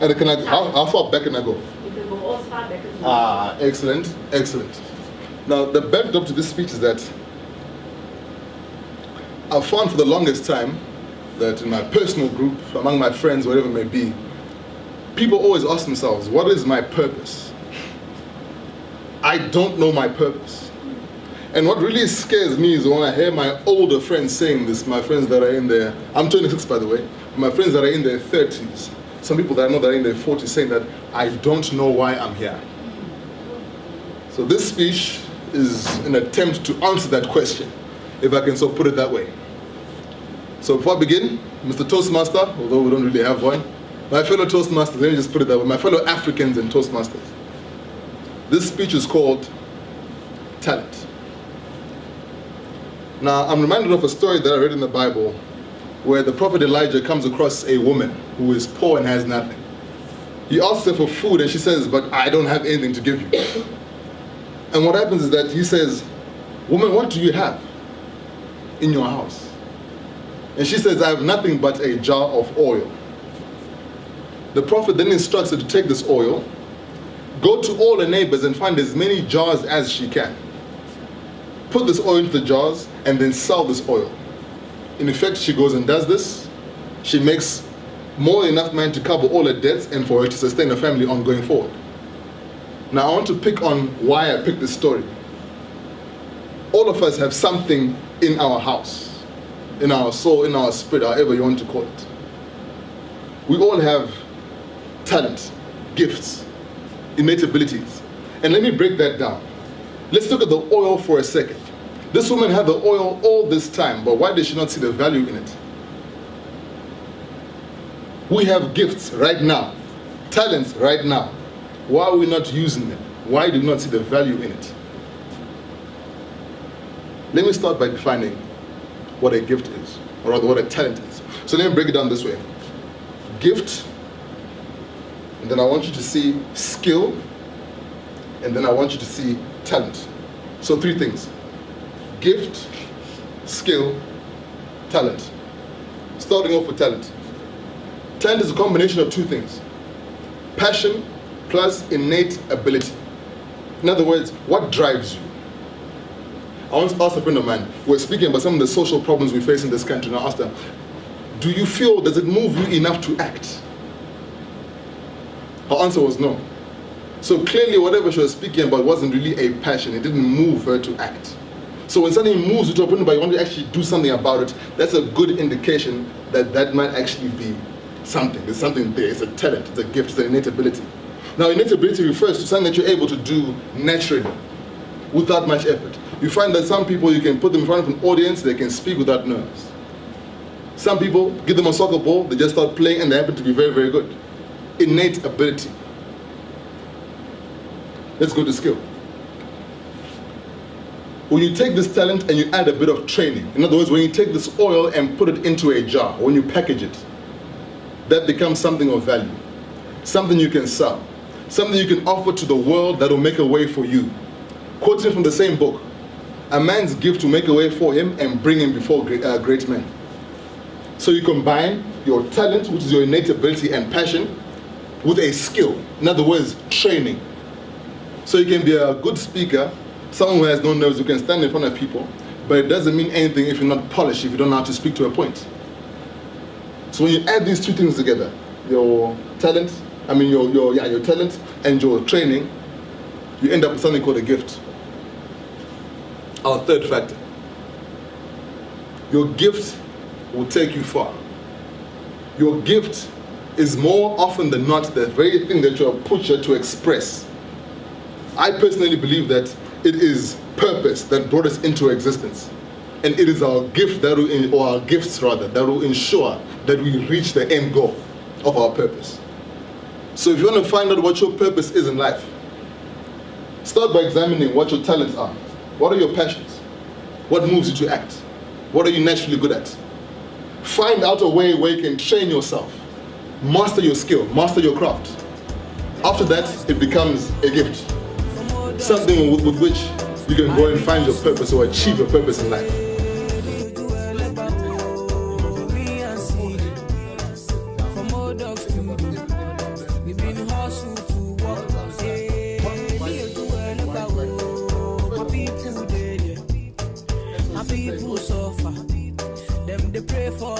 And how far back can I go? You can go as far back as you Excellent, excellent. Now, the backdrop to this speech is that I've found for the longest time that in my personal group, among my friends, whatever it may be, people always ask themselves, what is my purpose? I don't know my purpose. And what really scares me is when I hear my older friends saying this, my friends that are in their, I'm 26 by the way, my friends that are in their 30s, some people that I know that are in their 40s saying that I don't know why I'm here. So this speech is an attempt to answer that question, if I can so put it that way. So before I begin, Mr. Toastmaster, although we don't really have one, my fellow Toastmasters, let me just put it that way, my fellow Africans and Toastmasters, this speech is called Talent. Now, I'm reminded of a story that I read in the Bible where the prophet Elijah comes across a woman who is poor and has nothing. He asks her for food and she says, but I don't have anything to give you. And what happens is that he says, woman, what do you have in your house? And she says, I have nothing but a jar of oil. The prophet then instructs her to take this oil, go to all her neighbors and find as many jars as she can. Put this oil into the jars and then sell this oil. In effect, she goes and does this. She makes more than enough money to cover all her debts and for her to sustain her family on going forward. Now I want to pick on why I picked this story. All of us have something in our house, in our soul, in our spirit, however you want to call it. We all have talent, gifts, innate abilities. And let me break that down. Let's look at the oil for a second. This woman had the oil all this time, but why did she not see the value in it? We have gifts right now, talents right now. Why are we not using them? Why do we not see the value in it? Let me start by defining what a gift is, or rather what a talent is. So let me break it down this way. Gift, and then I want you to see skill, and then I want you to see talent. So three things: gift, skill, talent. Starting off with talent. Talent is a combination of two things: passion plus innate ability. In other words, what drives you? I once asked a friend of mine, we were speaking about some of the social problems we face in this country, and I asked her, do you feel, does it move you enough to act? Her answer was no. So clearly whatever she was speaking about wasn't really a passion, it didn't move her to act. So when something moves you to a point where you want to actually do something about it, that's a good indication that that might actually be something. There's something there, it's a talent, it's a gift, it's an innate ability. Now, innate ability refers to something that you're able to do naturally, without much effort. You find that some people, you can put them in front of an audience, they can speak without nerves. Some people, give them a soccer ball, they just start playing and they happen to be very, very good. Innate ability. Let's go to skill. When you take this talent and you add a bit of training, in other words, when you take this oil and put it into a jar, when you package it, that becomes something of value, something you can sell, something you can offer to the world that will make a way for you. Quoting from the same book, a man's gift will make a way for him and bring him before great men. So you combine your talent, which is your innate ability and passion, with a skill, in other words, training. So you can be a good speaker, someone who has no nerves, who can stand in front of people, but it doesn't mean anything if you're not polished, if you don't know how to speak to a point. So when you add these two things together, your talent, your talent and your training, you end up with something called a gift. Our third factor. Your gift will take you far. Your gift is more often than not the very thing that you're pushed to express. I personally believe that it is purpose that brought us into existence. And it is our gift that will, or our gifts rather, that will ensure that we reach the end goal of our purpose. So if you want to find out what your purpose is in life, start by examining what your talents are. What are your passions? What moves you to act? What are you naturally good at? Find out a way where you can train yourself. Master your skill, master your craft. After that, it becomes a gift. Something with which you can go and find your purpose or achieve your purpose in life. people suffer. Them they pray for